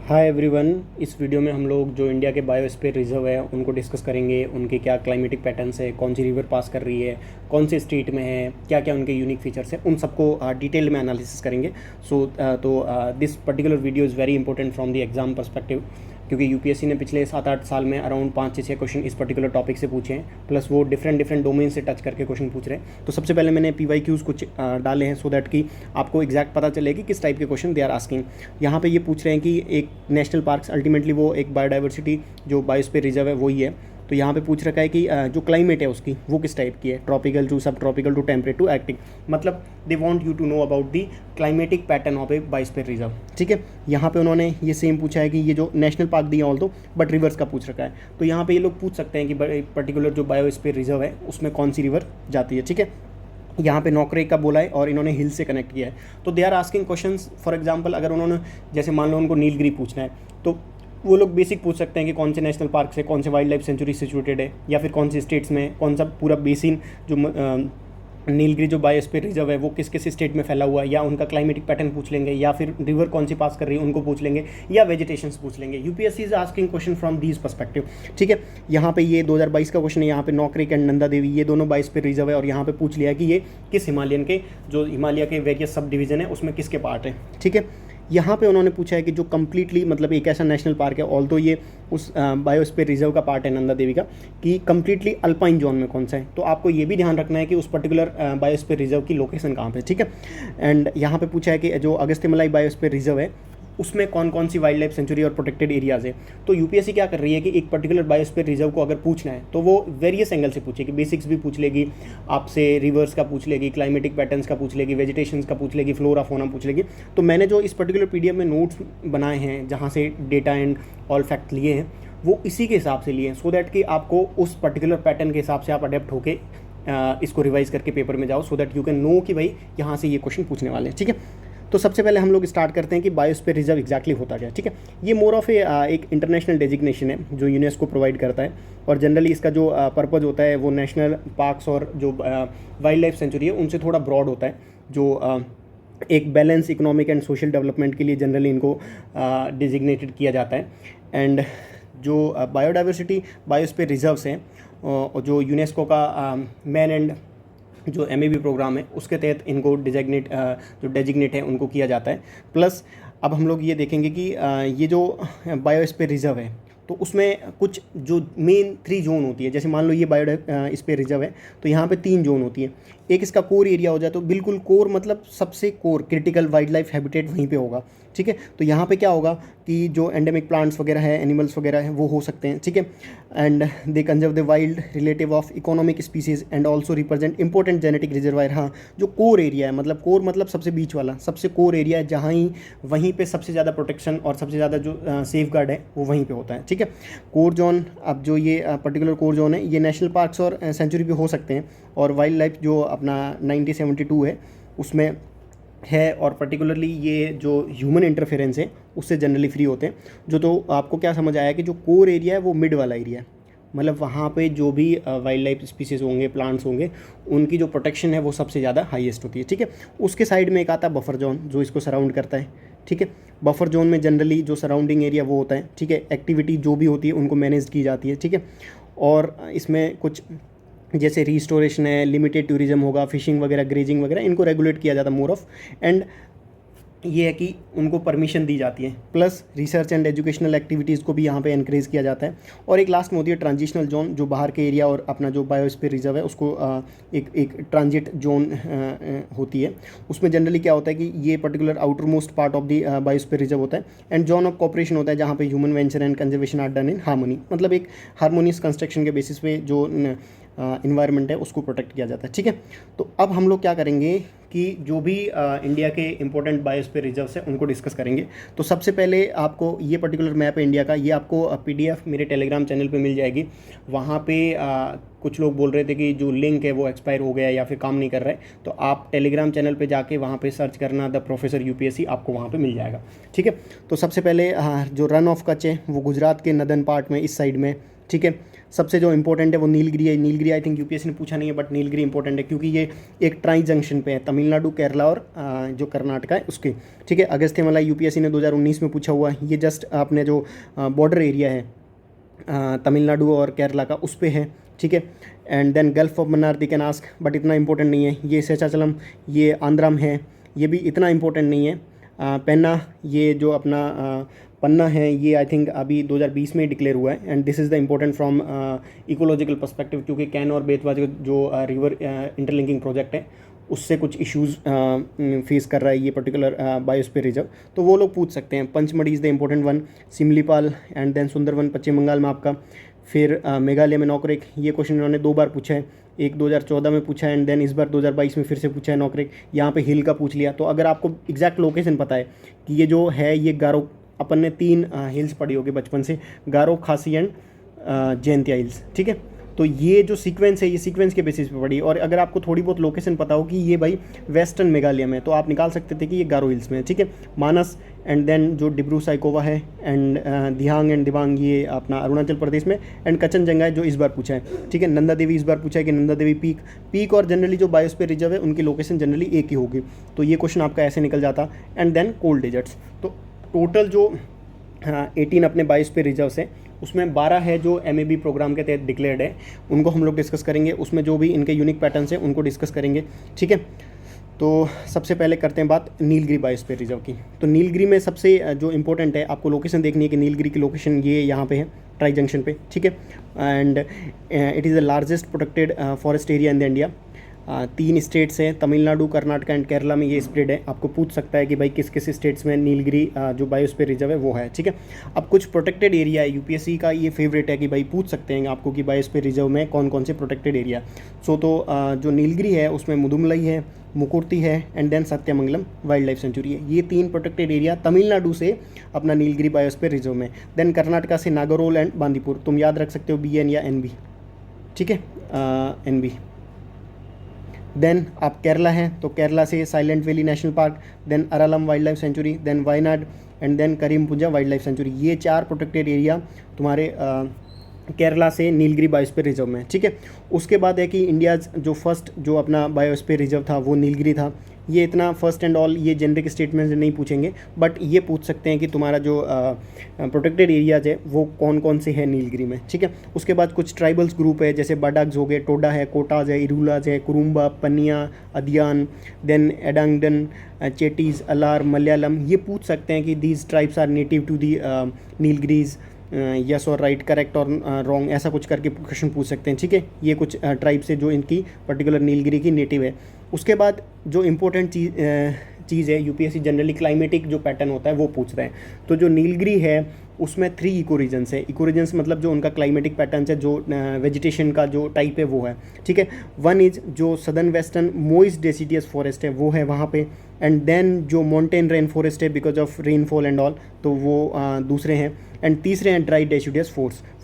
Hi everyone. इस video में हम लोग जो इंडिया के बायोस्फीयर रिजर्व है उनको डिस्कस करेंगे। उनके क्या क्लाइमेटिक पैटर्न्स है, कौन सी रिवर पास कर रही है, कौन से स्टेट में है, क्या क्या उनके यूनिक फीचर्स है, उन सबको डिटेल में एनालिसिस करेंगे। This particular video is very important from the exam perspective, क्योंकि यूपीएससी ने पिछले 7-8 साल में अराउंड 5 से 6 क्वेश्चन इस पर्टिकुलर टॉपिक से पूछे हैं, प्लस वो डिफरेंट डोमेन से टच करके क्वेश्चन पूछ रहे हैं। तो सबसे पहले मैंने PYQs कुछ डाले हैं सो दैट कि आपको एग्जैक्ट पता चले कि किस टाइप के क्वेश्चन दे आर आस्किंग। यहाँ पे ये पूछ रहे हैं कि एक नेशनल पार्क्स अल्टीमेटली वो एक बायोडाइवर्सिटी जो बायोस्फीयर रिजर्व है वही है। तो यहाँ पे पूछ रखा है कि जो क्लाइमेट है उसकी वो किस टाइप की है, tropical to sub tropical to temperate to arctic. मतलब they want you to know about the climatic pattern of a biosphere reserve. ठीक है, यहाँ पे उन्होंने ये सेम पूछा है कि ये जो नेशनल पार्क दिया ऑल दो बट रिवर्स का पूछ रखा है। तो यहाँ पे ये लोग पूछ सकते हैं कि पर्टिकुलर जो बायोस्फीयर रिजर्व है उसमें कौन सी रिवर जाती है। ठीक है, यहाँ पे नौकरे का बोला है और इन्होंने हिल से कनेक्ट किया है। तो they are asking questions. For example अगर उन्होंने जैसे मान लो उनको नीलगिरी पूछना है तो वो लोग बेसिक पूछ सकते हैं कि कौन से नेशनल पार्क से, कौन से वाइल्ड लाइफ सेंचुरी सिचुएटेड है, या फिर कौन से स्टेट्स में, कौन सा पूरा बेसिन जो नीलगिरी जो बायोस्फीयर रिजर्व है वो किस किस स्टेट में फैला हुआ है, या उनका क्लाइमेटिक पैटर्न पूछ लेंगे, या फिर रिवर कौन सी पास कर रही है उनको पूछ लेंगे, या वेजिटेशंस पूछ लेंगे। UPSC is asking question from these perspective. ठीक है, यहाँ पे ये 2022 का क्वेश्चन है। यहाँ पे नौकरी एंड नंदा देवी ये दोनों बायोस्फीयर रिजर्व है, और यहाँ पे पूछ लिया है कि ये किस हिमालयन के जो हिमालय के वेरियस सब डिवीजन है उसमें किसके पार्ट है। ठीक है, यहाँ पे उन्होंने पूछा है कि जो कम्प्लीटली मतलब एक ऐसा नेशनल पार्क है, ऑल्दो ये उस बायोस्फीयर रिजर्व का पार्ट है नंदा देवी का, कि कम्प्लीटली अल्पाइन जोन में कौन सा है। तो आपको ये भी ध्यान रखना है कि उस पर्टिकुलर बायोस्फीयर रिजर्व की लोकेशन कहाँ पे। ठीक है, एंड यहाँ पे पूछा है कि जो अगस्त्यमलाई बायोस्फीयर रिजर्व है उसमें कौन कौन सी वाइल्ड लाइफ सेंचुरी और प्रोटेक्टेड एरियाज़ है। तो यूपीएससी क्या कर रही है कि एक पर्टिकुलर बायोस्फीयर रिजर्व को अगर पूछना है तो वो वेरियस एंगल से पूछेगी। बेसिक्स भी पूछ लेगी आपसे, रिवर्स का पूछ लेगी, क्लाइमेटिक पैटर्न्स का पूछ लेगी, वेजिटेशंस का पूछ लेगी, फ्लोरा फोना पूछ लेगी। तो मैंने जो इस पर्टिकुलर PDF में नोट्स बनाए हैं जहाँ से डेटा एंड ऑल फैक्ट लिए हैं वो इसी के हिसाब से लिए हैं, सो दैट कि आपको उस पर्टिकुलर पैटर्न के हिसाब से आप अडेप्ट होके इसको रिवाइज करके पेपर में जाओ, so that you can know कि भाई यहाँ से ये क्वेश्चन पूछने वाले हैं। ठीक है, तो सबसे पहले हम लोग स्टार्ट करते हैं कि बायोस्फीयर रिजर्व एग्जैक्टली होता क्या है। ठीक है, ये मोर ऑफ एक इंटरनेशनल डेजिग्नेशन है जो यूनेस्को प्रोवाइड करता है, और जनरली इसका जो पर्पज़ होता है वो नेशनल पार्क्स और जो वाइल्ड लाइफ सेंचुरी है उनसे थोड़ा ब्रॉड होता है। जो एक balance economic and social development के लिए जनरली इनको डिजिग्नेटेड किया जाता है। एंड जो बायोडाइवर्सिटी बायोस्फीयर रिजर्व्स हैं जो यूनेस्को का मैन एंड जो MAB प्रोग्राम है उसके तहत इनको जो डेजिग्नेट है उनको किया जाता है। प्लस अब हम लोग ये देखेंगे कि ये जो बायोस्फीयर रिजर्व है तो उसमें कुछ जो मेन 3 जोन होती है। जैसे मान लो ये बायोस्फीयर रिजर्व है तो यहाँ पे 3 जोन होती है। एक इसका कोर एरिया हो जाए, तो बिल्कुल कोर मतलब सबसे core critical wild life habitat वहीं पे होगा। ठीक है, तो यहाँ पे क्या होगा कि जो एंडेमिक प्लांट्स वगैरह है, एनिमल्स वगैरह है वो हो सकते हैं। ठीक है, and they conserve the wild relative of economic species and also represent important genetic reservoir. हाँ, जो कोर एरिया है, मतलब कोर मतलब सबसे बीच वाला, सबसे कोर एरिया है जहाँ ही वहीं पे सबसे ज़्यादा प्रोटेक्शन और सबसे ज़्यादा जो सेफ गार्ड है वो वहीं पे होता है। ठीक है, कोर जोन, अब जो ये पर्टिकुलर कोर जोन है ये नेशनल पार्क्स और सेंचुरी भी हो सकते हैं, और वाइल्ड लाइफ जो अपना 1972 है उसमें है, और पर्टिकुलरली ये जो ह्यूमन इंटरफेरेंस है उससे जनरली फ्री होते हैं। जो तो आपको क्या समझ आया कि जो कोर एरिया है वो मिड वाला एरिया है, मतलब वहाँ पे जो भी वाइल्ड लाइफ स्पीसीज होंगे, प्लांट्स होंगे, उनकी जो प्रोटेक्शन है वो सबसे ज़्यादा हाईएस्ट होती है। ठीक है, उसके साइड में एक आता है बफर जोन जो इसको सराउंड करता है। ठीक है, बफर जोन में जनरली जो सराउंडिंग एरिया वो होता है। ठीक है, एक्टिविटी जो भी होती है उनको मैनेज की जाती है। ठीक है, और इसमें कुछ जैसे रिस्टोरेशन है, लिमिटेड टूरिज्म होगा, फिशिंग वगैरह, ग्रेजिंग वगैरह, इनको रेगुलेट किया जाता है मोर ऑफ। एंड ये है कि उनको परमिशन दी जाती है, plus research and educational activities को भी यहाँ पे एनकरेज किया जाता है। और एक लास्ट में होती है ट्रांजिशनल जोन, जो बाहर के एरिया और अपना जो बायोस्फीयर रिजर्व है उसको एक ट्रांजिट जोन होती है। उसमें जनरली क्या होता है कि ये particular outer most part of the biosphere reserve होता है, एंड जोन ऑफ कॉपरेशन होता है जहाँ पे human venture and conservation are done in harmony, मतलब एक हार्मोनियस कंस्ट्रक्शन के बेसिस पे जो इन्वायरमेंट है उसको प्रोटेक्ट किया जाता है। ठीक है, तो अब हम लोग क्या करेंगे कि जो भी इंडिया के इंपॉर्टेंट बायोस्फीयर रिजर्व्स हैं उनको डिस्कस करेंगे। तो सबसे पहले आपको ये पर्टिकुलर मैप है इंडिया का, ये आपको PDF मेरे टेलीग्राम चैनल पे मिल जाएगी। वहाँ पे कुछ लोग बोल रहे थे कि जो लिंक है वो एक्सपायर हो गया या फिर काम नहीं कर रहा है, तो आप टेलीग्राम चैनल पे जाके वहाँ पे सर्च करना द प्रोफेसर UPSC, आपको वहाँ पे मिल जाएगा। ठीक है, तो सबसे पहले जो रन ऑफ कच्छ है वो गुजरात के नदन पार्ट में इस साइड में। ठीक है, सबसे जो इंपॉर्टेंट है वो नीलगिरी है। नीलगिरी आई थिंक UPSC ने पूछा नहीं है, बट नीलगिरी इंपॉर्टेंट है क्योंकि ये एक ट्राई जंक्शन पे है, तमिलनाडु, केरला और जो कर्नाटका है उसके, ठीक है। अगस्त्य मलाई यूपीएससी ने 2019 में पूछा हुआ है, ये जस्ट अपने जो बॉर्डर एरिया है तमिलनाडु और केरला का उस पे है, ठीक है। And then gulf of Mannar they can ask, but इतना इंपॉर्टेंट नहीं है। ये शेषाचलम, ये आंध्रा में है, ये भी इतना इंपॉर्टेंट नहीं है। पेन्ना, ये जो अपना पन्ना है, ये आई थिंक अभी 2020 में डिक्लेयर हुआ है। And this is the important from ecological perspective, क्योंकि कैन और बेतवा जो रिवर इंटरलिंकिंग प्रोजेक्ट है उससे कुछ इश्यूज़ फेस कर रहा है ये पर्टिकुलर बायोस्फीयर रिजर्व, तो वो लोग पूछ सकते हैं। Pachmarhi is the important one, Simlipal and then Sundarban Paschim Bangal में आपका। फिर मेघालय में नॉकरेक, ये क्वेश्चन इन्होंने 2 बार पूछा है, एक 2014 में पूछा है एंड देन इस बार 2022 में फिर से पूछा है नॉकरेक। यहाँ पे हिल का पूछ लिया। तो अगर आपको एग्जैक्ट लोकेशन पता है कि ये जो है ये गारो, अपन ने 3 हिल्स पढ़ी होगी बचपन से, गारो, खासी एंड जयंतिया हिल्स, ठीक है। तो ये जो सीक्वेंस है ये सीक्वेंस के बेसिस पे पड़ी, और अगर आपको थोड़ी बहुत लोकेशन पता हो कि ये भाई वेस्टर्न मेघालय में, तो आप निकाल सकते थे कि ये गारो हिल्स में है, ठीक है। मानस एंड देन जो डिब्रू साइकोवा है एंड दिहांग एंड दिबांग ये अपना अरुणाचल प्रदेश में, एंड कचनजंगा है जो इस बार पूछा है, ठीक है। नंदा देवी इस बार पूछा है कि नंदा देवी पीक और जनरली जो बायोस्फीयर रिजर्व है उनकी लोकेशन जनरली एक ही होगी, तो ये क्वेश्चन आपका ऐसे निकल जाता। एंड देन कोल्ड डेजर्ट्स, तो टोटल जो 18 अपने बायोस्फीयर रिजर्व्स हैं उसमें 12 है जो MAB प्रोग्राम के तहत डिक्लेयर्ड है, उनको हम लोग डिस्कस करेंगे। उसमें जो भी इनके यूनिक पैटर्न्स हैं उनको डिस्कस करेंगे, ठीक है। तो सबसे पहले करते हैं बात नीलगिरी बायोस्फीयर रिजर्व की। तो नीलगिरी में सबसे जो इंपॉर्टेंट है, आपको लोकेशन देखनी है कि नीलगिरी की लोकेशन ये यहाँ पे है, ट्राई जंक्शन पे, ठीक है। And it is the largest protected forest area in the India. 3 states हैं, तमिलनाडु, कर्नाटका एंड केरला में ये स्प्रेड है। आपको पूछ सकता है कि भाई किस किस स्टेट्स में नीलगिरी जो बायोस्फीयर रिजर्व है वो है, ठीक है। अब कुछ प्रोटेक्टेड एरिया है, यूपीएससी का ये फेवरेट है कि भाई पूछ सकते हैं आपको कि बायोस्फीयर रिजर्व में कौन कौन से प्रोटेक्टेड एरिया। तो जो नीलगिरी है उसमें मुदुमलाई है, मुकुर्ती है and then Sathyamangalam wild life sanctuary है। ये 3 प्रोटेक्टेड एरिया तमिलनाडु से अपना नीलगिरी बायोस्फीयर रिजर्व में। देन कर्नाटका से नागरोल एंड बांदीपुर, तुम याद रख सकते हो BN या NB, ठीक है, NB। देन आप केरला हैं तो केरला से Silent Valley National Park, then Aralam wild life Sanctuary, then Wayanad and then Karimpuzha wild life Sanctuary. ये 4 प्रोटेक्टेड एरिया तुम्हारे केरला से नीलगिरी बायोस्फीयर रिजर्व में, ठीक है। उसके बाद है कि इंडिया जो फर्स्ट जो अपना बायोस्फीयर रिजर्व था वो नीलगिरी था। ये इतना फर्स्ट एंड ऑल ये जेनरिक स्टेटमेंट नहीं पूछेंगे, बट ये पूछ सकते हैं कि तुम्हारा जो प्रोटेक्टेड एरियाज है वो कौन कौन से हैं नीलगिरी में, ठीक है। उसके बाद कुछ ट्राइबल्स ग्रुप है, जैसे बडाग्स हो गए, टोडा है, कोटाज है, इरूलाज है, कुरुम्बा, पनिया, अदियान, देन एडांगडन, चेटीज, अलार, मलयालम। ये पूछ सकते हैं कि these tribes are native to the Nilgiris, yes और राइट, करेक्ट और रॉन्ग, ऐसा कुछ करके क्वेश्चन पूछ सकते हैं, ठीक है। ये कुछ ट्राइब्स है जो इनकी पर्टिकुलर नीलगिरी की नेटिव है। उसके बाद जो इम्पोर्टेंट चीज़ है, यूपीएससी जनरली क्लाइमेटिक जो पैटर्न होता है वो पूछता है। तो जो नीलगिरी है उसमें 3 इको रीजन्स है। इको रीजन्स मतलब जो उनका क्लाइमेटिक पैटर्न है, जो वेजिटेशन का जो टाइप है वो है, ठीक है। 1 इज जो southern western moist deciduous forest है वो है वहाँ पे, एंड देन जो माउंटेन रेन फॉरेस्ट है because of rainfall and all, तो वो दूसरे हैं, एंड तीसरे हैं ड्राई डेसिडियस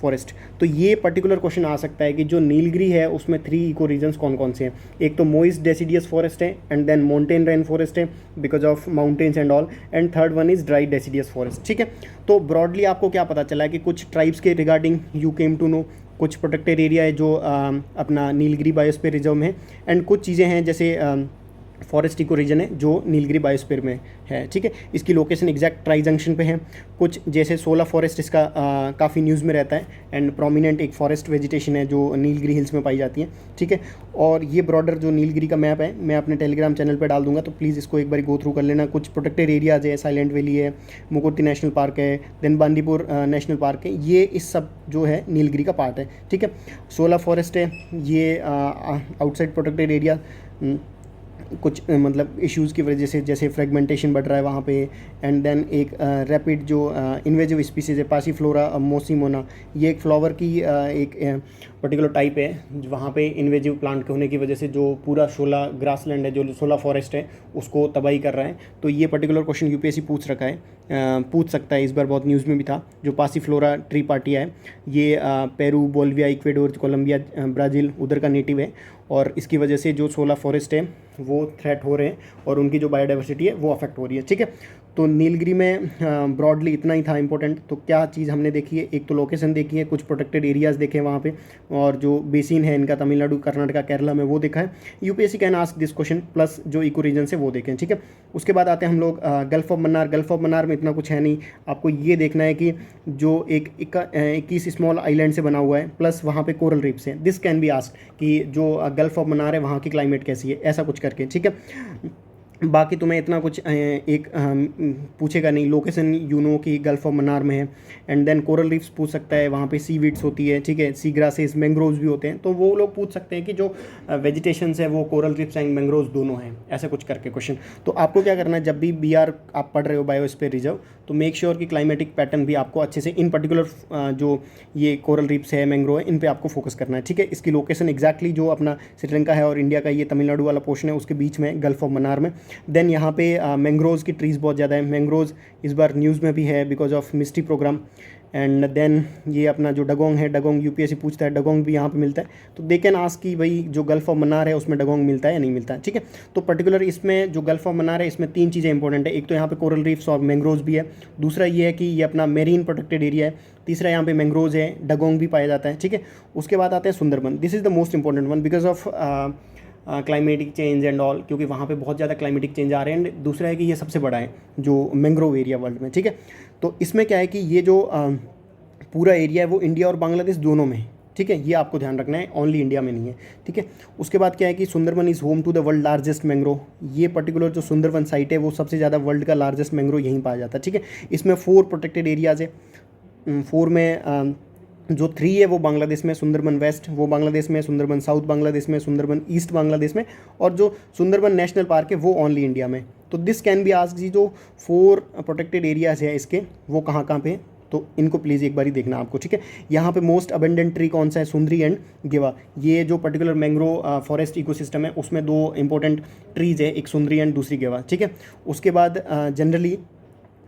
फॉरेस्ट। तो ये पर्टिकुलर क्वेश्चन आ सकता है कि जो नीलगिरी है उसमें 3 इको रीजन्स कौन कौन से हैं। एक तो मोइस्ट डेसिडियस फॉरेस्ट है, and then mountain rain forest है because of mountains and all, and third one is dry deciduous forest, ठीक है। तो ब्रॉडली आपको क्या पता चला है कि कुछ ट्राइब्स के regarding you came to know, कुछ प्रोटेक्टेड एरिया है जो अपना नीलगिरी बायोस्फीयर रिजर्व में है, एंड कुछ चीज़ें हैं जैसे फॉरेस्ट इको रीजन है जो नीलगिरी बायोस्फीयर में है, ठीक है। इसकी लोकेशन एग्जैक्ट ट्राई जंक्शन पे है। कुछ जैसे 16 फॉरेस्ट इसका काफ़ी न्यूज़ में रहता है, एंड प्रोमिनेंट एक फॉरेस्ट वेजिटेशन है जो नीलगिरी हिल्स में पाई जाती है, ठीक है। और ये ब्रॉडर जो नीलगिरी का मैप है मैं अपने टेलीग्राम चैनल पे डाल दूंगा, तो प्लीज़ इसको एक बार गो थ्रू कर लेना। कुछ प्रोटेक्टेड एरियाज है, साइलेंट वैली है, मुकुर्ती नेशनल पार्क है, देन बांदीपुर नेशनल पार्क है, ये इस सब जो है नीलगिरी का पार्ट है, ठीक है। 16 फॉरेस्ट है, ये आउटसाइड प्रोटेक्टेड एरिया कुछ मतलब इश्यूज़ की वजह से, जैसे फ्रेगमेंटेशन बढ़ रहा है वहाँ पे, एंड देन एक रैपिड जो इन्वेजिव स्पीसीज है पासीफ्लोरा मोसीमोना, ये एक फ्लावर की एक पर्टिकुलर टाइप है वहाँ पे इन्वेजिव प्लांट के होने की वजह से जो पूरा 16 ग्रासलैंड है, जो 16 फॉरेस्ट है उसको तबाही कर रहा है। तो ये पर्टिकुलर क्वेश्चन यूपीएससी पूछ रखा है, पूछ सकता है, इस बार बहुत न्यूज़ में भी था। जो पासीफ्लोरा ट्री पार्टिया है ये Peru, Bolivia, Ecuador, Colombia, Brazil उधर का नेटिव है, और इसकी वजह से जो 16 फॉरेस्ट है वो थ्रेट हो रहे हैं और उनकी जो बायोडाइवर्सिटी है वो अफेक्ट हो रही है, ठीक है। तो नीलगिरी में ब्रॉडली इतना ही था इंपॉर्टेंट। तो क्या चीज़ हमने देखी है, एक तो लोकेशन देखी है, कुछ प्रोटेक्टेड एरियाज़ देखे हैं वहाँ पे, और जो बेसिन है इनका तमिलनाडु, कर्नाटका, केरला में, वो देखा है। UPSC can ask this question, plus जो इको रीजन से वो देखें, ठीक है। उसके बाद आते हैं हम लोग gulf of Mannar. Gulf of Mannar में इतना कुछ है नहीं, आपको ये देखना है कि जो 21 स्मॉल आइलैंड से बना हुआ है, प्लस वहाँ पे कोरल रीफ्स हैं। दिस कैन बी आस्क कि जो गल्फ ऑफ मन्नार है वहाँ की क्लाइमेट कैसी है, ऐसा कुछ करके, ठीक है। बाकी तुम्हें इतना कुछ पूछेगा नहीं। लोकेशन की गल्फ ऑफ मन्नार में है, एंड देन कोरल रीफ्स पूछ सकता है, वहाँ पे सी वीड्स होती है, ठीक है, सी ग्रासेस, मैंग्रोव्स भी होते हैं, तो वो लोग पूछ सकते हैं कि जो वेजिटेशंस है वो कोरल रीफ्स एंड मैंग्रोव्स दोनों हैं, ऐसा कुछ करके क्वेश्चन। तो आपको क्या करना है, जब भी BR आप पढ़ रहे हो बायोस्फीयर रिजर्व, तो मेक श्योर कि क्लाइमेटिक पैटर्न भी आपको अच्छे से, इन पर्टिकुलर जो ये कोरल रीफ्स है, मैंग्रोव है, इन पे आपको फोकस करना है, ठीक है। इसकी लोकेशन एग्जैक्टली जो अपना श्रीलंका है और इंडिया का ये तमिलनाडु वाला पोर्शन है उसके बीच में, गल्फ ऑफ मन्नार में। देन यहाँ पे मैंग्रोव्स की ट्रीज़ बहुत ज़्यादा है। मैंग्रोव्स इस बार न्यूज़ में भी है because of mystery program. And then ये अपना जो डगोंग है, डगोंग यूपीएससी पूछता है, डगोंग भी यहाँ पे मिलता है, तो दे कैन आस्क कि भाई जो गल्फ ऑफ मन्नार है उसमें डगोंग मिलता है या नहीं मिलता है, ठीक है। तो पर्टिकुलर इसमें जो गल्फ ऑफ मन्नार है इसमें 3 चीज़ें इंपॉर्टेंट है। एक तो यहाँ पे कोरल रीफ्स और मैंग्रोव्स भी है, दूसरा ये है कि ये अपना मेरीन प्रोटेक्टेड एरिया है, तीसरा यहाँ पे मैंग्रोव्स है, डगोंग भी पाया जाता है, ठीक है। उसके बाद आते हैं Sundarban. This is the most important one because of climatic change and all, क्योंकि वहाँ पे बहुत ज़्यादा क्लाइमेटिक चेंज आ रहे हैं। एंड दूसरा है कि ये सबसे बड़ा है जो मैंग्रोव एरिया वर्ल्ड में, ठीक है। तो इसमें क्या है कि ये जो पूरा एरिया है वो इंडिया और बांग्लादेश दोनों में है, ठीक है, ये आपको ध्यान रखना है, ओनली इंडिया में नहीं है, ठीक है। उसके बाद क्या है कि Sundarban is home to the world largest mangrove. ये पर्टिकुलर जो सुंदरबन साइट है वो सबसे ज़्यादा वर्ल्ड का लार्जेस्ट मैंग्रोव यहीं पाया जाता है, ठीक है। इसमें 4 प्रोटेक्टेड एरियाज़ है, 4 में जो 3 है वो बांग्लादेश में, सुंदरबन वेस्ट वो बांग्लादेश में, सुंदरबन साउथ बांग्लादेश में, सुंदरबन ईस्ट बांग्लादेश में, और जो सुंदरबन नेशनल पार्क है वो ओनली इंडिया में। तो दिस कैन बी आस्क्ड, जी जो 4 प्रोटेक्टेड एरियाज़ है इसके वो कहाँ कहाँ पे हैं, तो इनको प्लीज़ एक बार ही देखना आपको, ठीक है। यहाँ पे मोस्ट अबेंडेंट ट्री कौन सा है, सुंदरी एंड गेवा। ये जो पर्टिकुलर मैंग्रोव फॉरेस्ट इकोसिस्टम है उसमें 2 इंपॉर्टेंट ट्रीज़ है, एक सुंदरी एंड दूसरी गेवा, ठीक है। उसके बाद जनरली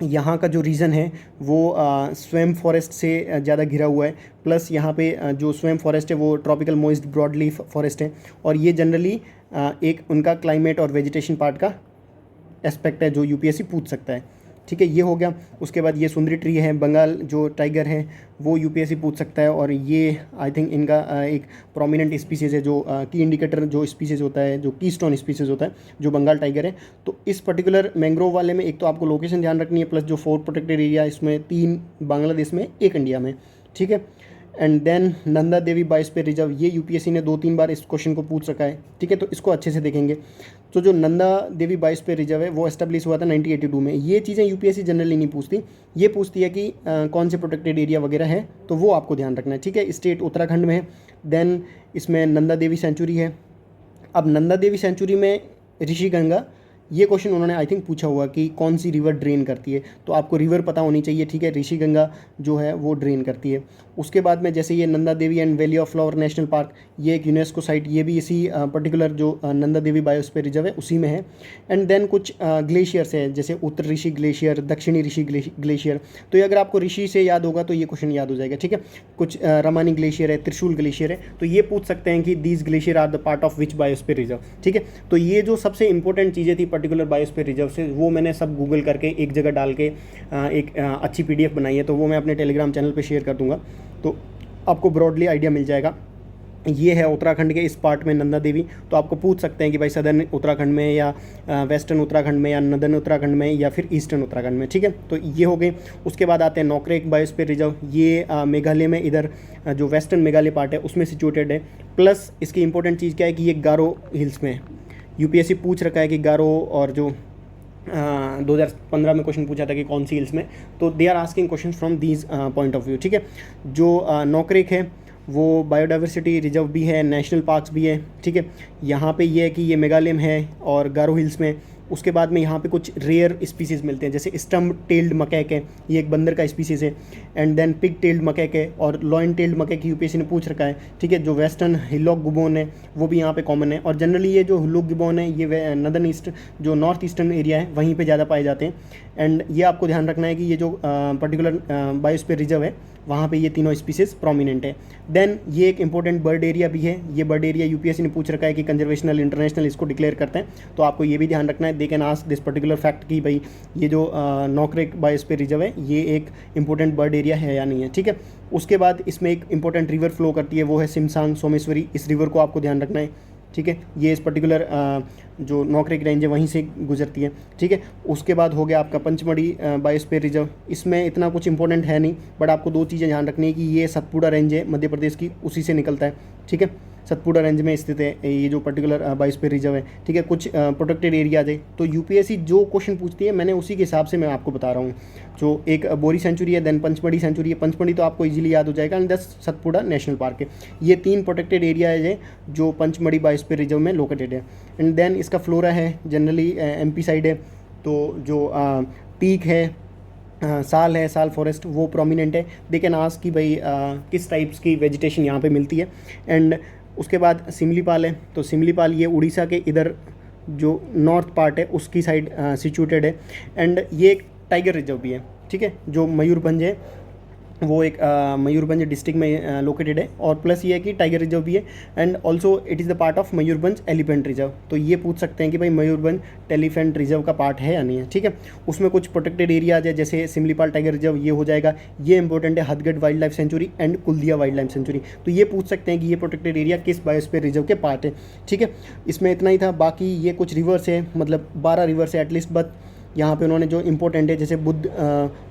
यहाँ का जो रीजन है वो स्वयं फॉरेस्ट से ज़्यादा घिरा हुआ है, प्लस यहाँ पे जो स्वयं फॉरेस्ट है वो ट्रॉपिकल मॉइस्ट ब्रॉडलीफ फॉरेस्ट है, और ये जनरली एक उनका क्लाइमेट और वेजिटेशन पार्ट का एस्पेक्ट है जो यूपीएससी पूछ सकता है, ठीक है, ये हो गया। उसके बाद ये सुंदरी ट्री है, बंगाल जो टाइगर है वो यूपीएससी पूछ सकता है, और ये आई थिंक इनका एक प्रोमिनेंट स्पीसीज़ है जो की इंडिकेटर जो स्पीसीज़ होता है, जो कीस्टोन स्पीसीज़ होता है, जो बंगाल टाइगर है। तो इस पर्टिकुलर मैंग्रोव वाले में एक तो आपको लोकेशन ध्यान रखनी है, प्लस जो 4 प्रोटेक्टेड एरिया इसमें 3 बांग्लादेश में, 1 इंडिया में, ठीक है। And then Nanda Devi biosphere reserve, ये यूपीएससी ने 2-3 बार इस क्वेश्चन को पूछ रखा है, ठीक है, तो इसको अच्छे से देखेंगे। तो जो नंदा देवी बायोस्फीयर रिजर्व है वो एस्टेब्लिश हुआ था 1982 में। ये चीज़ें यूपीएससी जनरली नहीं पूछती, ये पूछती है कि कौन से प्रोटेक्टेड एरिया वगैरह है, तो वो आपको ध्यान रखना है, ठीक है। स्टेट उत्तराखंड में है। देन इसमें नंदा देवी सेंचुरी है। अब नंदा देवी सेंचुरी में ऋषिगंगा, ये क्वेश्चन उन्होंने आई थिंक पूछा हुआ कि कौन सी रिवर ड्रेन करती है, तो आपको रिवर पता होनी चाहिए, ठीक है। ऋषिगंगा जो है वो ड्रेन करती है। उसके बाद में जैसे ये Nanda Devi and Valley of Flower National Park, ये एक यूनेस्को साइट, ये भी इसी पर्टिकुलर जो नंदा देवी बायोस्फीयर रिजर्व है उसी में है। एंड देन कुछ ग्लेशियर्स है, जैसे उत्तर ऋषि ग्लेशियर, दक्षिणी ऋषि ग्लेशियर, तो ये अगर आपको ऋषि से याद होगा तो ये क्वेश्चन याद हो जाएगा, ठीक है। कुछ रमानी ग्लेशियर है, त्रिशूल ग्लेशियर है, तो ये पूछ सकते हैं कि these glacier are the part of which biosphere reserve, ठीक है। तो ये जो सबसे इंपॉर्टेंट चीज़ें थी पर्टिकुलर बायोस्फीयर रिजर्व से, वो मैंने सब गूगल करके एक जगह डाल के एक अच्छी PDF बनाई है, तो वो मैं अपने टेलीग्राम चैनल पे शेयर कर दूंगा, तो आपको ब्रॉडली आइडिया मिल जाएगा। ये है उत्तराखंड के इस पार्ट में नंदा देवी, तो आपको पूछ सकते हैं कि भाई सदर्न उत्तराखंड में या वेस्टर्न उत्तराखंड में या नदर्न उत्तराखंड में या फिर ईस्टर्न उत्तराखंड में, ठीक है। तो ये हो गए। उसके बाद आते हैं नोकरेक बायोस्फीयर रिजर्व, ये मेघालय में, इधर जो वेस्टर्न मेघालय पार्ट है उसमें सिचुएटेड है। प्लस इसकी इंपॉर्टेंट चीज़ क्या है कि ये गारो हिल्स में, यूपीएससी पूछ रखा है कि गारो, और जो 2015 में क्वेश्चन पूछा था कि कौन सी हिल्स में, तो they are asking question from these point of view, ठीक है। जो नोकरेक है वो बायोडाइवर्सिटी रिजर्व भी है, नेशनल पार्क्स भी है, ठीक है। यहाँ पे ये है कि ये मेघालय में है और गारो हिल्स में। उसके बाद में यहाँ पे कुछ रेयर स्पीसीज़ मिलते हैं, जैसे स्टम्प टेल्ड मकैक है, ये एक बंदर का स्पीसीज़ है। And then pig tailed macaque है, और लॉइन टेल्ड मकैक यूपीएससी ने पूछ रखा है, ठीक है। जो वेस्टर्न हिलॉक गिबोन है वो भी यहाँ पे कॉमन है, और जनरली ये जो हिलॉक गिबोन है ये नदर्न ईस्ट, जो नॉर्थ ईस्टर्न एरिया है वहीं पर ज़्यादा पाए जाते हैं। एंड ये आपको ध्यान रखना है कि ये जो पर्टिकुलर बायोस्फीयर रिजर्व है वहाँ पे ये तीनों स्पीसीज प्रोमिनेंट है। देन ये एक इंपॉर्टेंट बर्ड एरिया भी है, ये बर्ड एरिया यूपीएससी ने पूछ रखा है कि कंजर्वेशनल इंटरनेशनल इसको डिक्लेयर करते हैं, तो आपको ये भी ध्यान रखना है। दे can ask this particular fact कि भाई ये जो नॉकरेक बायोस्फीयर रिजर्व है ये एक इंपॉर्टेंट बर्ड एरिया है या नहीं है, ठीक है। उसके बाद इसमें एक इंपॉर्टेंट रिवर फ्लो करती है, वो है सिमसांग सोमेश्वरी। इस रिवर को आपको ध्यान रखना है, ठीक है। ये इस पर्टिकुलर जो नॉकरेक रेंज है वहीं से गुजरती है, ठीक है। उसके बाद हो गया आपका पंचमढ़ी बायोस्फीयर रिजर्व। इसमें इतना कुछ इंपॉर्टेंट है नहीं, बट आपको दो चीज़ें ध्यान रखनी है कि ये सतपुड़ा रेंज है मध्य प्रदेश की, उसी से निकलता है, ठीक है। सतपुड़ा रेंज में स्थित है ये जो पर्टिकुलर बायोस्फीयर रिजर्व है, ठीक है। कुछ प्रोटेक्टेड एरियाज है, तो यूपीएससी जो क्वेश्चन पूछती है मैंने उसी के हिसाब से मैं आपको बता रहा हूँ। जो एक बोरी सेंचुरी है, देन पंचमढ़ी सेंचुरी है। पंचमढ़ी तो आपको इजीली याद हो जाएगा, एंड 10 सतपुड़ा नेशनल पार्क है। ये 3 प्रोटेक्टेड एरियाज है जो पंचमढ़ी बायोस्फीयर रिजर्व में लोकेटेड है। एंड देन इसका फ्लोरा है जनरली एमपी साइड है, तो जो टीक है, साल है, साल फॉरेस्ट, वो प्रोमिनेंट है। दे कैन आस्क कि भाई किस टाइप्स की वेजिटेशन यहाँ पे मिलती है। एंड उसके बाद सिमलीपाल है, तो सिमलीपाल ये उड़ीसा के इधर जो नॉर्थ पार्ट है उसकी साइड सिचुएटेड है। एंड ये एक टाइगर रिजर्व भी है, ठीक है। जो मयूरभंज है वो एक मयूरभंज डिस्ट्रिक्ट में लोकेटेड है, और प्लस ये है कि टाइगर रिजर्व भी है। And also it is the part of Mayurbhanj elephant reserve. तो ये पूछ सकते हैं कि भाई मयूरभंज एलिफेंट रिजर्व का पार्ट है या नहीं है, ठीक है। उसमें कुछ प्रोटेक्टेड एरियाज है, जैसे सिमलीपाल टाइगर रिजर्व ये हो जाएगा। ये इंपॉर्टेंट है Hathgarh wild life Sanctuary and Kuldiha wild life Sanctuary. तो ये पूछ सकते हैं कि ये प्रोटेक्टेड एरिया किस बायोस्फीयर रिजर्व के पार्ट है, ठीक है। इसमें इतना ही था। बाकी ये कुछ रिवर्स है, मतलब 12 रिवर्स है एटलीस्ट, बट यहाँ पे उन्होंने जो इंपॉर्टेंट है जैसे बुद्ध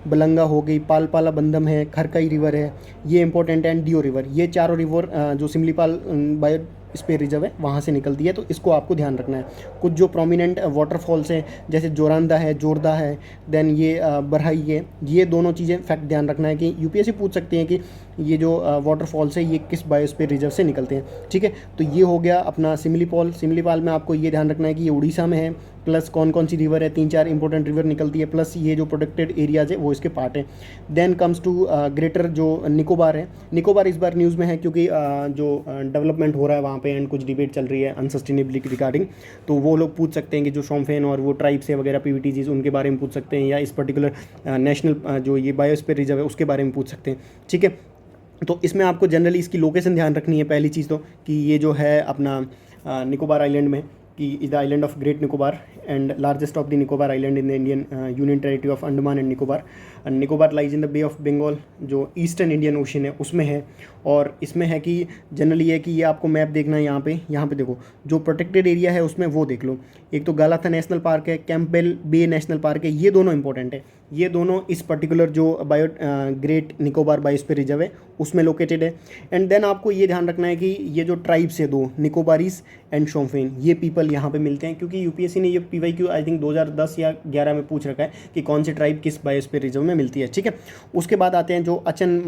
बलंगा हो गई, पालपाला बंदम है, खरकई रिवर है, ये इंपॉर्टेंट है। एंड डियो रिवर, ये चारों रिवर जो सिमलीपाल बायोस्फीयर रिजर्व है वहाँ से निकलती है, तो इसको आपको ध्यान रखना है। कुछ जो प्रोमिनेंट वाटरफॉल्स हैं जैसे जोरांदा है, जोरदा है, देन ये बरहाई है, ये दोनों चीज़ें फैक्ट ध्यान रखना है कि यूपीएससी पूछ सकती हैं कि ये जो वाटरफॉल्स है ये किस बायोस्फीयर रिजर्व से निकलते हैं, ठीक है। तो ये हो गया अपना सिमलीपाल में आपको ये ध्यान रखना है कि ये उड़ीसा में है, प्लस कौन कौन सी रिवर है, 3-4 इंपॉर्टेंट रिवर निकलती है, प्लस ये जो प्रोटेक्टेड एरियाज है वो इसके पार्ट है। देन कम्स टू ग्रेटर जो निकोबार है। निकोबार इस बार न्यूज़ में है क्योंकि जो डेवलपमेंट हो रहा है वहाँ पे, एंड कुछ डिबेट चल रही है अनसस्टेनेबिलिटी रिगार्डिंग, तो वो लोग पूछ सकते हैं कि जो शोम्फेन और वो ट्राइब्स है वगैरह पीवीटीजीज उनके बारे में पूछ सकते हैं, या इस पर्टिकुलर नेशनल जो ये बायोस्फीयर रिजर्व है उसके बारे में पूछ सकते हैं, ठीक है। तो इसमें आपको जनरली इसकी लोकेशन ध्यान रखनी है। पहली चीज़ तो कि ये जो है अपना निकोबार आइलैंड में, कि is the island of great Nicobar and largest of the Nicobar island in the Indian union territory of Andaman and Nicobar. Nicobar lies in the bay of Bengal, जो ईस्टर्न इंडियन ओशन है उसमें है। और इसमें है कि जनरली है कि ये आपको मैप देखना है, यहाँ पे देखो जो प्रोटेक्टेड एरिया है उसमें वो देख लो। एक तो गालाथा नेशनल पार्क है, कैंपबेल बे नेशनल पार्क है, ये दोनों इंपॉर्टेंट है। ये दोनों इस पर्टिकुलर जो ग्रेट निकोबार बायोस्फीयर रिजर्व है उसमें लोकेटेड है। एंड देन आपको ये ध्यान रखना है कि ये जो ट्राइब्स है दो, निकोबारीज एंड शोम्फेन, ये पीपल यहाँ पे मिलते हैं, क्योंकि यूपीएससी ने ये पीवाईक्यू आई थिंक 2010 या 11 में पूछ रखा है कि कौन सी ट्राइब किस बायोस्फीयर रिजर्व में मिलती है, ठीक है। उसके बाद आते हैं जो अचन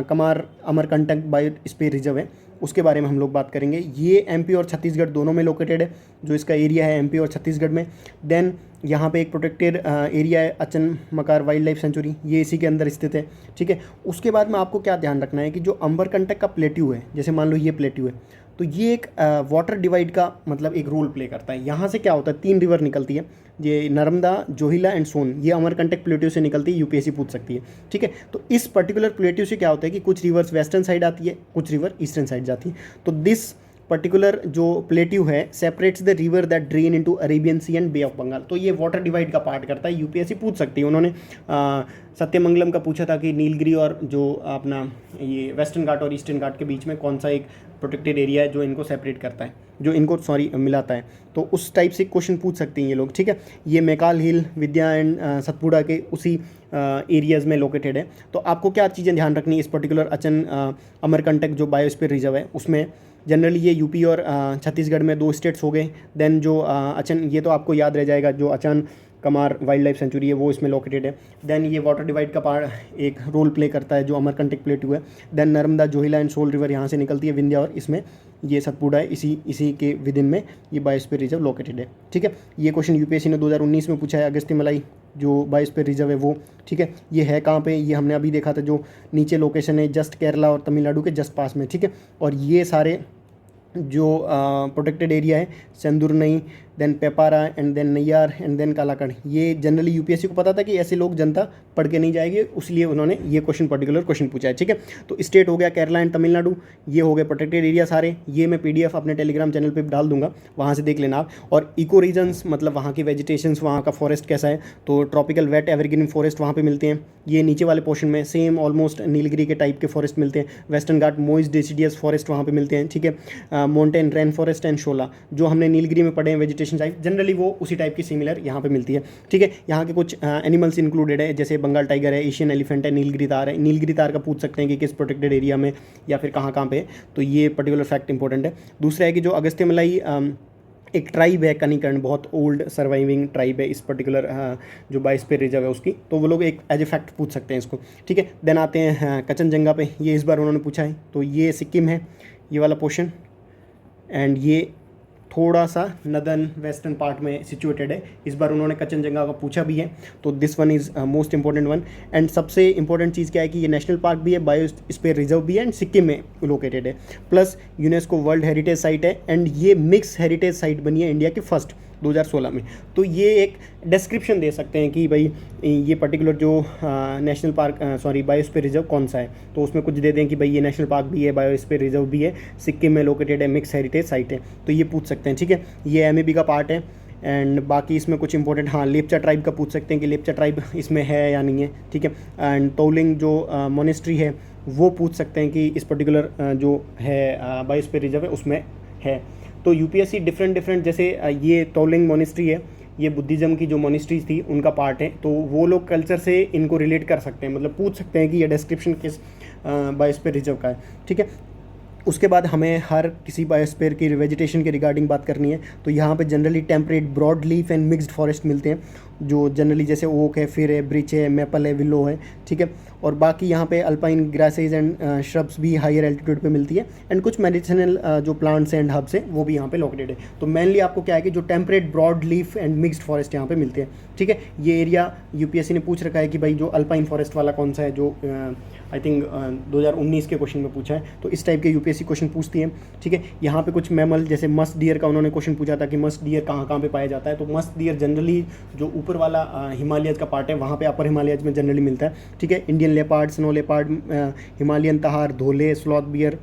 कमार अमरकंटक बायोस्फीयर रिजर्व है, उसके बारे में हम लोग बात करेंगे। ये एमपी और छत्तीसगढ़ दोनों में लोकेटेड है, जो इसका एरिया है एमपी और छत्तीसगढ़ में। देन यहाँ पे एक प्रोटेक्टेड एरिया है अचन मकार वाइल्ड लाइफ सेंचुरी, ये इसी के अंदर स्थित है, ठीक है। उसके बाद में आपको क्या ध्यान रखना है कि जो अमरकंटक का प्लेट्यू है, जैसे मान लो ये प्लेट्यू है, तो ये एक वाटर डिवाइड का मतलब एक रोल प्ले करता है। यहाँ से क्या होता है, 3 रिवर निकलती है, ये नर्मदा, जोहिला एंड सोन, ये अमरकंटक प्लेट्यू से निकलती है, यूपीएससी पूछ सकती है, ठीक है। तो इस पर्टिकुलर प्लेट्यू से क्या होता है कि कुछ रिवर्स वेस्टर्न साइड आती है, कुछ रिवर ईस्टर्न साइड जाती है। तो दिस पर्टिकुलर जो प्लेट्यू है separates the river that drain into Arabian sea and bay of Bengal, तो ये वाटर डिवाइड का पार्ट करता है, यूपीएससी पूछ सकती है। उन्होंने सत्यमंगलम का पूछा था कि नीलगिरी और जो अपना ये वेस्टर्न घाट और ईस्टर्न घाट के बीच में कौन सा एक प्रोटेक्टेड एरिया है जो इनको सेपरेट करता है, जो इनको मिलाता है, तो उस टाइप से क्वेश्चन पूछ सकते हैं ये लोग, ठीक है। ये मैकाल हिल, विद्या एंड सतपुड़ा के उसी एरियाज़ में लोकेटेड है। तो आपको क्या चीज़ें ध्यान रखनी है इस पर्टिकुलर अचन अमरकंटक जो बायोस्फीयर रिजर्व है उसमें। जनरली ये यूपी और छत्तीसगढ़ में 2 स्टेट्स हो गए। देन जो अचन, ये तो आपको याद रह जाएगा, जो Achanakmar wild life sanctuary है वो इसमें लोकेटेड है। देन ये वाटर डिवाइड का पार्ट एक रोल प्ले करता है जो अमरकंटक प्लेट्यू है। Then Narmada, Johila and Son river यहाँ से निकलती है, विंध्या, और इसमें ये सतपुड़ा है, इसी के विद इन में ये बायोस्फीयर रिजर्व लोकेटेड है, ठीक है। ये क्वेश्चन यूपीएससी ने 2019 में पूछा है, अगस्त्य मलाई जो बायोस्फीयर रिजर्व है वो, ठीक है। ये है कहाँ पे, ये हमने अभी देखा था, जो नीचे लोकेशन है जस्ट केरला और तमिलनाडु के जस्ट पास में, ठीक है। और ये सारे जो प्रोटेक्टेड एरिया है, Chendurney, then Peppara and then Neyyar and then Kalakad. ये जनरली यूपीएससी को पता था कि ऐसे लोग जनता पढ़ के नहीं जाएगी, इसलिए उन्होंने ये पर्टिकुलर क्वेश्चन पूछा है। ठीक है, तो स्टेट हो गया केरला एंड तमिलनाडु, ये हो गए प्रोटेक्टेड एरिया सारे। ये मैं पीडीएफ अपने टेलीग्राम चैनल पे डाल दूंगा, वहाँ से देख लेना आप। और इको रीजन्स मतलब वहाँ की वेजिटेशंस, वहाँ का फॉरेस्ट कैसा है, तो ट्रॉपिकल वेट एवरग्रीन फॉरेस्ट वहाँ पे मिलते हैं। ये नीचे वाले पोर्शन में सेम ऑलमोस्ट नीलगिरी के टाइप के फॉरेस्ट मिलते हैं। वेस्टर्न घाट मोइस्ट डेसिडियस फॉरेस्ट वहाँ पे मिलते हैं। ठीक है, माउंटेन रेन फॉरेस्ट एंड शोला, जो हमने नीलगिरी में पढ़े हैं वेजिटेशन टाइप, जनरली वो उसी टाइप की सिमिलर यहाँ पे मिलती है। ठीक है, यहाँ के कुछ एनिमल्स इंक्लूडेड है, जैसे बंगाल टाइगर है, एशियन एलिफेंट है, नीलगिरी तार है। नीलगिरी तार का पूछ सकते हैं कि किस प्रोटेक्टेड एरिया में या फिर कहाँ कहाँ पे है, तो ये पर्टिकुलर फैक्ट इंपॉर्टेंट है। दूसरा है कि जो अगस्त्यमलाई एक ट्राइब है, कनिकर्ण, बहुत ओल्ड सर्वाइविंग ट्राइब है इस पर्टिकुलर जो बायोस्फीयर रिजर्व है उसकी, तो वो लोग एक एज ए फैक्ट पूछ सकते हैं इसको। ठीक है, देन आते हैं कचनजंगा पे, ये इस बार उन्होंने पूछा है, तो ये सिक्किम है ये वाला पोर्शन, एंड ये थोड़ा सा नदर्न वेस्टर्न पार्ट में सिचुएटेड है। इस बार उन्होंने कचनजंगा का पूछा भी है, तो this one is most important one. And सबसे इंपॉर्टेंट चीज़ क्या है कि ये नेशनल पार्क भी है, बायोस्फीयर रिजर्व भी है, एंड सिक्किम में लोकेटेड है, plus UNESCO world heritage site है, एंड ये मिक्स हेरिटेज साइट बनी है इंडिया की फर्स्ट 2016 में। तो ये एक डिस्क्रिप्शन दे सकते हैं कि भाई ये पर्टिकुलर जो नेशनल पार्क बायोस्फीयर रिजर्व कौन सा है, तो उसमें कुछ दे दें कि भाई ये नेशनल पार्क भी है, बायोस्फीयर रिजर्व भी है, सिक्किम में लोकेटेड है, मिक्स हेरिटेज साइट है, तो ये पूछ सकते हैं। ठीक है, ये एमएबी का पार्ट है। एंड बाकी इसमें कुछ इंपॉर्टेंट, हाँ, लेप्चा ट्राइब का पूछ सकते हैं कि लेप्चा ट्राइब इसमें है या नहीं है। ठीक है, एंड तोलिंग जो मोनेस्ट्री है वो पूछ सकते हैं कि इस पर्टिकुलर जो है बायोस्फीयर रिजर्व है उसमें है। तो यूपीएससी डिफरेंट जैसे ये तोलिंग मोनेस्ट्री है, ये बुद्धिज़्म की जो मोनेस्ट्रीज थी उनका पार्ट है, तो वो लोग कल्चर से इनको रिलेट कर सकते हैं, मतलब पूछ सकते हैं कि ये डिस्क्रिप्शन किस बायोस्फीयर रिजर्व का है। ठीक है, उसके बाद हमें हर किसी बायोस्फीयर की वेजिटेशन के रिगार्डिंग बात करनी है, तो यहाँ पे generally temperate broad leaf and mixed forest मिलते हैं, जो जनरली जैसे ओक है, फिर है, ब्रिच है, मैपल है, विलो है। ठीक है, और बाकी यहाँ पे अल्पाइन ग्रासेज एंड श्रब्स भी हायर एल्टीट्यूड पे मिलती है, एंड कुछ मेडिसिनल जो प्लांट्स एंड हब्स है वो भी यहाँ पे लोकेटेड है। तो मेनली आपको क्या है कि जो temperate broad leaf and mixed forest यहाँ पे मिलते हैं। ठीक है, ये एरिया यूपीएससी ने पूछ रखा है कि भाई जो अल्पाइन फॉरेस्ट वाला कौन सा है, जो आई थिंक 2019 के क्वेश्चन में पूछा है, तो इस टाइप के यूपीएससी क्वेश्चन पूछती है। ठीक है, यहाँ पे कुछ मैमल जैसे मस्ट डियर का उन्होंने क्वेश्चन पूछा था कि मस्ट डियर कहाँ कहाँ पे पाया जाता है, तो मस्ट डियर जनरली जो ऊपर वाला हिमालयज का पार्ट है वहाँ पे अपर हिमालयज में जनरली मिलता है। ठीक है, Indian leopard, snow leopard, Himalayan तहार, धोले, स्लॉथ बियर,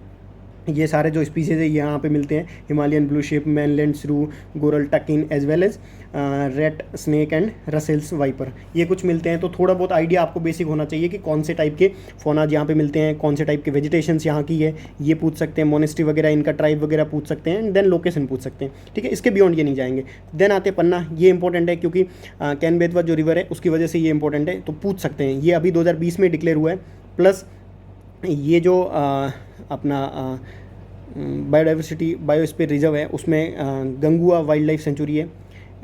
ये सारे जो स्पीसीज है यहाँ पे मिलते हैं। Himalayan blue sheep, mainland serow, goral takin, as well as red snake and Russell's viper, ये कुछ मिलते हैं। तो थोड़ा बहुत आइडिया आपको बेसिक होना चाहिए कि कौन से टाइप के फोनाज यहाँ पे मिलते हैं, कौन से टाइप के वेजिटेशंस यहाँ की है, ये पूछ सकते हैं। मोनेस्ट्री वगैरह, इनका ट्राइब वगैरह पूछ सकते हैं, एंड देन लोकेशन पूछ सकते हैं। ठीक है, इसके बियॉन्ड ये नहीं जाएंगे। देन आते पन्ना, ये इंपॉर्टेंट है क्योंकि कैन बेतवा जो रिवर है उसकी वजह से ये इंपॉर्टेंट है, तो पूछ सकते हैं। ये अभी 2020 में डिक्लेयर हुआ है, प्लस ये जो अपना बायोडाइवर्सिटी बायोस्फीयर रिजर्व है उसमें गंगुआ वाइल्ड लाइफ सेंचुरी है,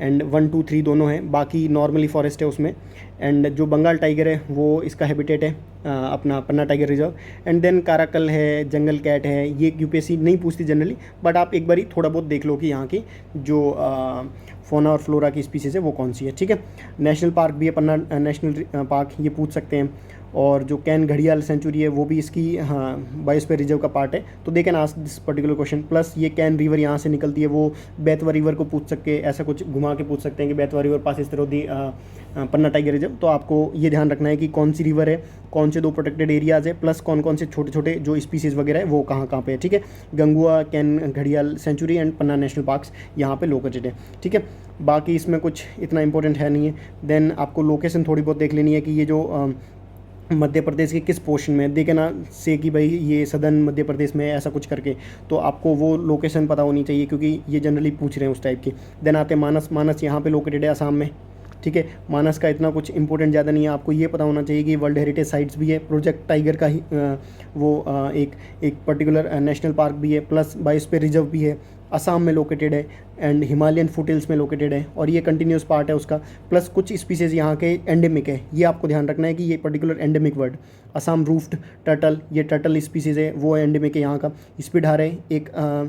एंड 1, 2, 3 दोनों हैं, बाकी नॉर्मली फॉरेस्ट है उसमें। एंड जो बंगाल टाइगर है वो इसका हैबिटेट है अपना Panna tiger reserve. And then caracal है, जंगल कैट है, ये यूपीएससी नहीं पूछती जनरली, बट आप एक बारी थोड़ा बहुत देख लो कि यहाँ की जो फोना और फ्लोरा की स्पीसीज है वो कौन सी है। ठीक है, नेशनल पार्क भी है पन्ना नेशनल पार्क, ये पूछ सकते हैं। और जो कैन घड़ियाल सेंचुरी है वो भी इसकी बायोस्फीयर रिजर्व का पार्ट है, तो दे can ask this particular question. Plus ये कैन रिवर यहाँ से निकलती है, वो बेतवा रिवर को पूछ सकते, ऐसा कुछ घुमा के पूछ सकते हैं कि बेतवा रिवर पास इस तरह पन्ना टाइगर रिजर्व। तो आपको ये ध्यान रखना है कि कौन सी रिवर है, कौन से 2 प्रोटेक्टेड एरियाज़ है, प्लस कौन कौन से छोटे छोटे जो स्पीसीज़ वगैरह है वो कहाँ कहाँ पे है। ठीक है, गंगुआ, कैन घड़ियाल sanctuary and Panna national parks यहाँ पे लोकेटेड है। ठीक है, बाकी इसमें कुछ इतना इंपॉर्टेंट है नहीं है। देन आपको लोकेशन थोड़ी बहुत देख लेनी है कि ये जो मध्य प्रदेश के किस पोर्शन में देखे ना से कि भाई ये सदर्न मध्य प्रदेश में ऐसा कुछ करके, तो आपको वो लोकेशन पता होनी चाहिए क्योंकि ये जनरली पूछ रहे हैं उस टाइप की। देन आते हैं मानस, मानस यहाँ पे लोकेटेड है असम में। ठीक है, मानस का इतना कुछ इंपॉर्टेंट ज़्यादा नहीं है, आपको ये पता होना चाहिए कि वर्ल्ड हेरिटेज साइट्स भी है, प्रोजेक्ट टाइगर का ही वो एक पर्टिकुलर नेशनल पार्क भी है, प्लस बायोस्फीयर रिजर्व भी है। असम में लोकेटेड है एंड हिमालयन फुटहिल्स में लोकेटेड है, और ये कंटिन्यूस पार्ट है उसका। प्लस कुछ स्पीसीज़ यहाँ के एंडेमिक है, ये आपको ध्यान रखना है कि ये particular endemic word Assam roofed turtle, ये टर्टल स्पीसीज़ है वो एंडेमिक है यहाँ का। स्पीडहारे एक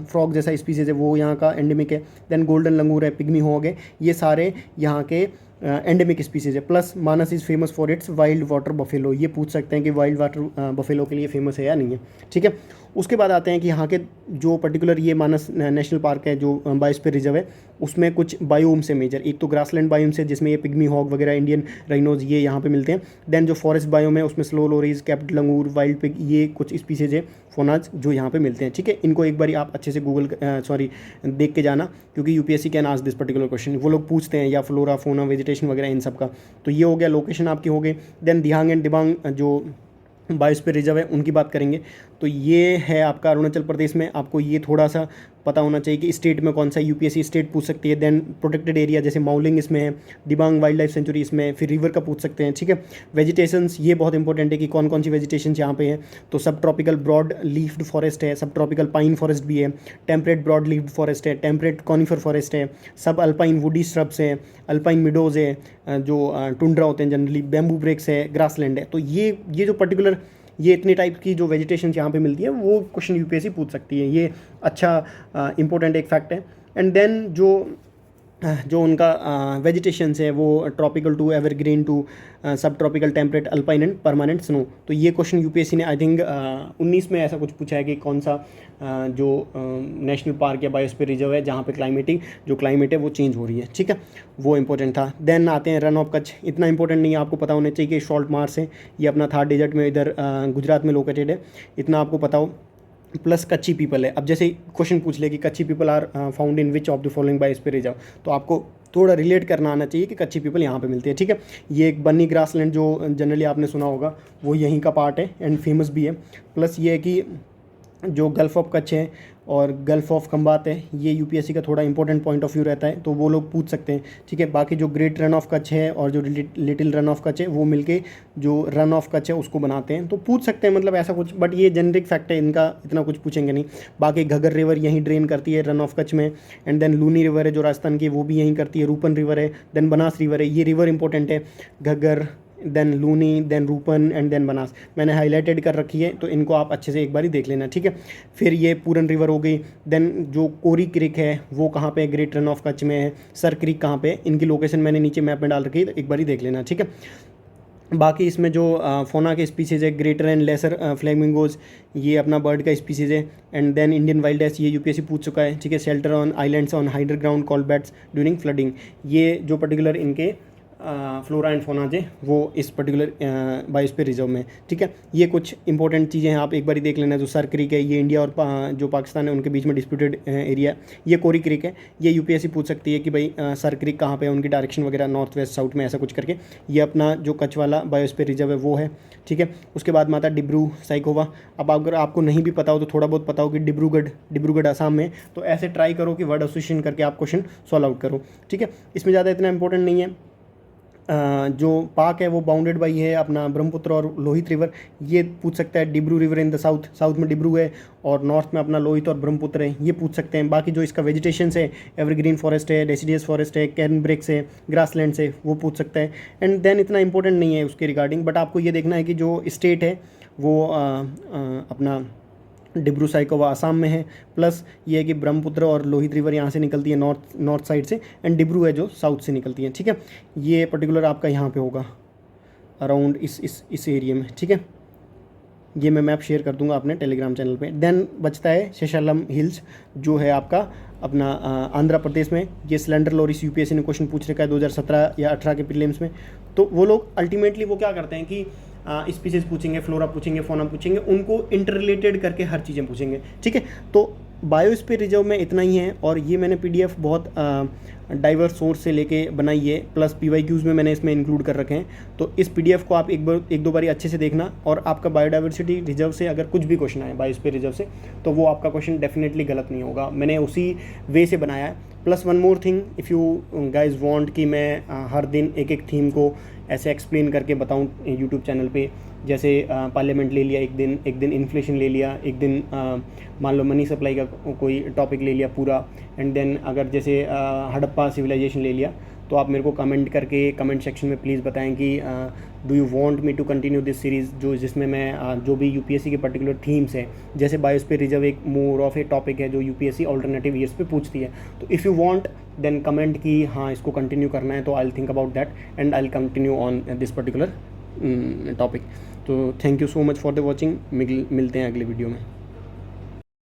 फ्रॉग जैसा स्पीसीज़ है वो यहाँ का एंडेमिक है। देन गोल्डन लंगूर है, पिग्मी हॉग है, ये सारे यहाँ के एंडेमिक स्पीसीज़ है। Plus Manas is famous for its wild water buffalo, ये पूछ सकते हैं कि वाइल्ड वाटर बफेलो के लिए फेमस है या नहीं है, ठीक है। उसके बाद आते हैं कि यहाँ के जो पर्टिकुलर ये मानस नेशनल पार्क है जो बायोस्फीयर रिजर्व है, उसमें कुछ बायोम से मेजर, एक तो ग्रासलैंड बायोम से जिसमें ये पिग्मी हॉग वगैरह इंडियन राइनोज ये यहाँ पे मिलते हैं। देन जो फॉरेस्ट बायोम है उसमें स्लो लोरीज, कैप्ड लंगूर, वाइल्ड पिग, ये कुछ स्पीसीज है फोनाज जो यहाँ पे मिलते हैं, ठीक है। इनको एक बार आप अच्छे से देख के जाना, क्योंकि UPSC can ask this particular question, वो लोग पूछते हैं या फ्लोरा फोना वेजिटेशन वगैरह इन सब का। तो ये हो गया, लोकेशन आपकी हो गई। देन दिहांग एंड दिबांग जो बायोस्फीयर रिजर्व है उनकी बात करेंगे, तो ये है आपका अरुणाचल प्रदेश में। आपको ये थोड़ा सा पता होना चाहिए कि स्टेट में कौन सा, यूपीएससी स्टेट पूछ सकती है। देन प्रोटेक्टेड एरिया जैसे माउलिंग इसमें है, दिबांग वाइल्ड लाइफ सेंचुरी इसमें, फिर रिवर का पूछ सकते हैं, ठीक है। वेजिटेशंस ये बहुत इंपॉर्टेंट है कि कौन कौन सी वेजिटेशन यहाँ पे है। तो सब ट्रॉपिकल ब्रॉड लीफ्ड फॉरेस्ट है, सब ट्रॉपिकल पाइन फॉरेस्ट भी है, टेम्परेट ब्रॉड लीफ्ड फॉरेस्ट है, टेम्परेट कॉनिफर फॉरेस्ट है, सब अल्पाइन वुडी श्रब्स है, अल्पाइन मिडोज है जो टुंड्रा होते हैं जनरली, बैम्बू ब्रेक्स है, ग्रासलैंड है। तो ये जो पर्टिकुलर ये इतनी टाइप की जो वेजिटेशन यहाँ पे मिलती है वो क्वेश्चन यूपीएससी पूछ सकती है, ये अच्छा इंपॉर्टेंट एक फैक्ट है। एंड देन जो उनका वेजिटेशंस है वो tropical to evergreen to sub tropical temperate alpine and permanent snow. तो ये क्वेश्चन यूपीएससी ने आई थिंक 19 में ऐसा कुछ पूछा है कि कौन सा जो नेशनल पार्क या बायोस्फीयर रिजर्व है जहाँ पे क्लाइमेट है वो चेंज हो रही है, ठीक है, वो इंपॉर्टेंट था। देन आते हैं रन ऑफ कच्छ, इतना इंपॉर्टेंट नहीं है, आपको पता होना चाहिए कि सॉल्ट मार्श है, ये अपना थार डेजर्ट में इधर गुजरात में लोकेटेड है, इतना आपको पता हो। प्लस कच्ची पीपल है। अब जैसे क्वेश्चन पूछ ले कि Kachchi people are found in which of the following biosphere reserve, तो आपको थोड़ा रिलेट करना आना चाहिए कि कच्ची पीपल यहाँ पे मिलती है, ठीक है। ये एक बन्नी ग्रासलैंड जो जनरली आपने सुना होगा वो यहीं का पार्ट है एंड फेमस भी है। प्लस ये है कि जो गल्फ ऑफ कच्छ है और गल्फ ऑफ खंबात है, ये यूपीएससी का थोड़ा इंपॉर्टेंट पॉइंट ऑफ व्यू रहता है, तो वो लोग पूछ सकते हैं, ठीक है। बाकी जो ग्रेट रन ऑफ कच्छ है और जो लिटिल रन ऑफ कच्छ है वो मिलके जो रन ऑफ कच्छ है उसको बनाते हैं, तो पूछ सकते हैं, मतलब ऐसा कुछ, बट ये जेनरिक फैक्ट है, इनका इतना कुछ पूछेंगे नहीं। बाकी घग्गर रिवर यहीं ड्रेन करती है रन ऑफ कच्छ में। एंड देन लूनी रिवर है जो राजस्थान की, वो भी यहीं करती है। रूपन रिवर है, देन बनास रिवर है, ये रिवर इंपॉर्टेंट है, Ghaggar, then Luni, then Rupen and then Banas, मैंने हाईलाइटेड कर रखी है, तो इनको आप अच्छे से एक बार ही देख लेना, ठीक है। फिर ये पूरन रिवर हो गई। देन जो कोरी क्रिक है वो कहाँ पे है, ग्रेट रन ऑफ कच्छ में है। सर क्रिक कहाँ पे है, इनकी लोकेशन मैंने नीचे मैप में डाल रखी है, तो एक बार ही देख लेना, ठीक है। बाकी इसमें जो फोना के स्पीसीज़ है, ग्रेटर एंड लेसर फ्लैमिंगोज, ये अपना बर्ड का स्पीसीज़ है। And then Indian wild ass, ये यूपीएससी पूछ चुका है, ठीक है। Shelter on islands on higher ground call bets during flooding, ये जो पर्टिकुलर इनके फ्लोरा एंड फोना है वो इस पर्टिकुलर बायोस्फीयर रिजर्व में, ठीक है। ये कुछ इंपॉर्टेंट चीज़ें हैं, आप एक बार देख लेना। जो सर क्रिक है ये इंडिया और जो पाकिस्तान है उनके बीच में डिस्प्यूटेड एरिया, ये कोरी क्रिक है, ये यूपीएससी पूछ सकती है कि भाई सर क्रिक कहाँ पे है, उनकी डायरेक्शन वगैरह नॉर्थ वेस्ट साउथ में, ऐसा कुछ करके। ये अपना जो कच्छ वाला बायोस्फीयर रिजर्व है वो है, ठीक है। उसके बाद माता डिब्रू साइकोवा। अब अगर आपको नहीं भी पता हो तो थोड़ा बहुत पता हो कि डिब्रूगढ़ आसाम में, तो ऐसे ट्राई करो कि वर्ड एसोसिएशन करके आप क्वेश्चन सॉल्व आउट करो, ठीक है। इसमें ज़्यादा इतना इंपॉर्टेंट नहीं है। जो पार्क है वो बाउंडेड बाई है अपना ब्रह्मपुत्र और लोहित रिवर, ये पूछ सकता है। Dibru river in the south में डिब्रू है और नॉर्थ में अपना लोहित और ब्रह्मपुत्र है, ये पूछ सकते हैं। बाकी जो इसका वेजिटेशन है, एवरग्रीन फॉरेस्ट है, डेसिडियस फॉरेस्ट है, कैर्न ब्रेक्स है, ग्रासलैंड है, वो पूछ सकता है। एंड देन इतना इंपॉर्टेंट नहीं है उसके रिगार्डिंग, बट आपको ये देखना है कि जो स्टेट है वो अपना डिब्रू साइकोवा आसाम में है। प्लस ये है कि ब्रह्मपुत्र और लोहित रिवर यहाँ से निकलती है नॉर्थ साइड से, एंड डिब्रू है जो साउथ से निकलती है, ठीक है। ये पर्टिकुलर आपका यहाँ पे होगा अराउंड इस एरिया में, ठीक है। ये मैं मैप शेयर कर दूंगा अपने टेलीग्राम चैनल पे। देन बचता है शेषालम हिल्स जो है आपका अपना आंध्र प्रदेश में। ये सिलेंडर लोरिस यूपीएससी ने क्वेश्चन पूछ रखा है 2017 या 18 के प्रीलिम्स में। तो वो लोग अल्टीमेटली वो क्या करते हैं कि स्पीसीज पूछेंगे, फ्लोरा पूछेंगे, फोना पूछेंगे, उनको इंटर रिलेटेड करके हर चीज़ें पूछेंगे, ठीक है। तो बायोस्फीयर रिजर्व में इतना ही है, और ये मैंने पीडीएफ बहुत डाइवर्स सोर्स से लेके बनाई है, प्लस पीवाईक्यूज़ में मैंने इसमें इंक्लूड कर रखे हैं। तो इस पीडीएफ को आप एक दो बारी अच्छे से देखना, और आपका बायोडाइवर्सिटी रिजर्व से अगर कुछ भी क्वेश्चन आए बायोस्फीयर रिजर्व से, तो वो आपका क्वेश्चन डेफिनेटली गलत नहीं होगा, मैंने उसी वे से बनाया है। Plus one more thing, if you guys want कि मैं हर दिन एक एक थीम को ऐसे एक्सप्लेन करके बताऊँ यूट्यूब चैनल पे, जैसे पार्लियामेंट ले लिया एक दिन इन्फ्लेशन ले लिया, एक दिन मान लो मनी सप्लाई का कोई टॉपिक ले लिया पूरा, एंड देन अगर जैसे हड़प्पा सिविलाइजेशन ले लिया, तो आप मेरे को कमेंट करके कमेंट सेक्शन में प्लीज़ बताएं कि do you want me to continue this series, जो जिसमें मैं जो भी यूपीएससी के पर्टिकुलर थीम्स हैं, जैसे बायोस्फीयर रिजर्व एक मोर ऑफ ए टॉपिक है जो यूपीएससी ऑल्टरनेटिव ईयर्स पे पूछती है। तो if you want then comment कि हाँ इसको कंटिन्यू करना है, तो I will think about that and I will continue on this particular topic. तो thank you so much for the watching, मिलते हैं अगले वीडियो में।